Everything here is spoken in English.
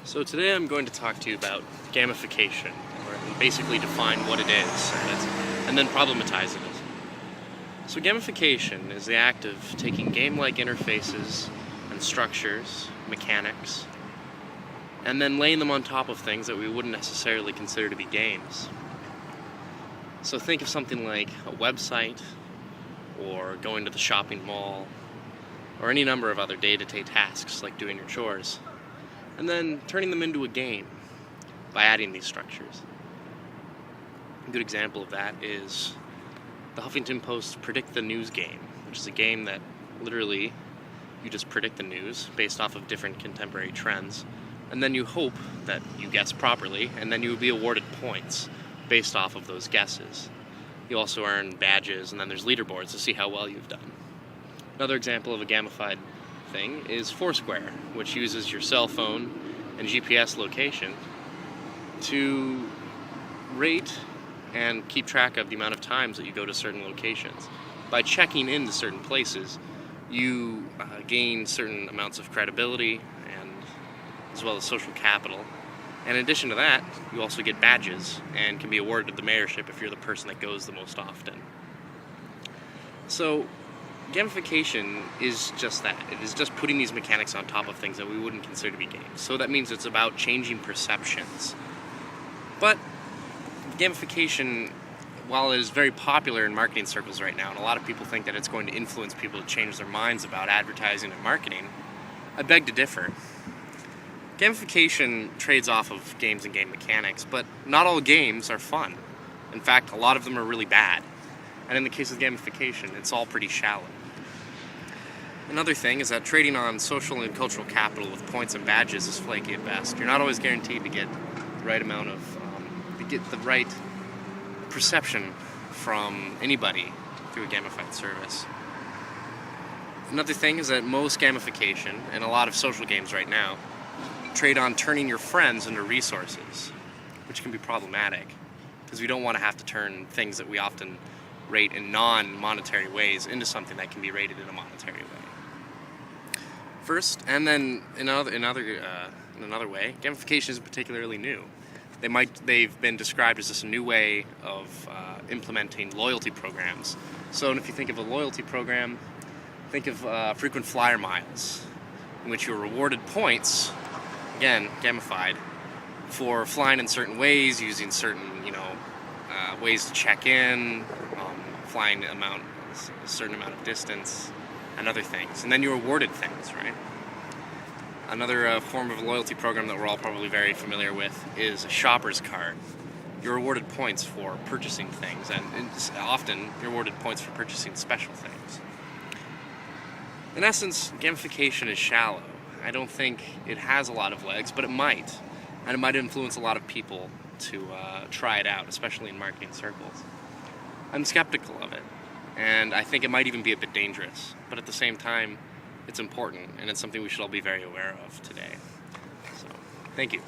So today I'm going to talk to you about gamification, or basically define what it is, and then problematize it. So gamification is the act of taking game-like interfaces and structures, mechanics, and then laying them on top of things that we wouldn't necessarily consider to be games. So think of something like a website, or going to the shopping mall, or any number of other day-to-day tasks like doing your chores, and then turning them into a game by adding these structures. A good example of that is the Huffington Post's Predict the News game, which is a game that literally you just predict the news based off of different contemporary trends, and then you hope that you guess properly, and then you will be awarded points based off of those guesses. You also earn badges, and then there's leaderboards to see how well you've done. Another example of a gamified thing is Foursquare, which uses your cell phone and GPS location to rate and keep track of the amount of times that you go to certain locations. By checking into certain places, you gain certain amounts of credibility and as well as social capital. And in addition to that, you also get badges and can be awarded the mayorship if you're the person that goes the most often. So gamification is just that. It is just putting these mechanics on top of things that we wouldn't consider to be games. So that means it's about changing perceptions. But gamification, while it is very popular in marketing circles right now, and a lot of people think that it's going to influence people to change their minds about advertising and marketing, I beg to differ. Gamification trades off of games and game mechanics, but not all games are fun. In fact, a lot of them are really bad. And in the case of gamification, it's all pretty shallow. Another thing is that trading on social and cultural capital with points and badges is flaky at best. You're not always guaranteed to get the right amount of, the right perception from anybody through a gamified service. Another thing is that most gamification, and a lot of social games right now, trade on turning your friends into resources, which can be problematic, because we don't want to have to turn things that we often rate in non-monetary ways into something that can be rated in a monetary way. First, and then in another way, gamification is particularly new. They've been described as this new way of implementing loyalty programs. So if you think of a loyalty program, think of frequent flyer miles, in which you're rewarded points, again, gamified, for flying in certain ways, using certain, ways to check in, flying a certain amount of distance, and other things. And then you're awarded things, right? Another form of a loyalty program that we're all probably very familiar with is a shopper's card. You're awarded points for purchasing things, and often you're awarded points for purchasing special things. In essence, gamification is shallow. I don't think it has a lot of legs, but it might. And it might influence a lot of people to try it out, especially in marketing circles. I'm skeptical of it, and I think it might even be a bit dangerous. But at the same time, it's important, and it's something we should all be very aware of today. So, thank you.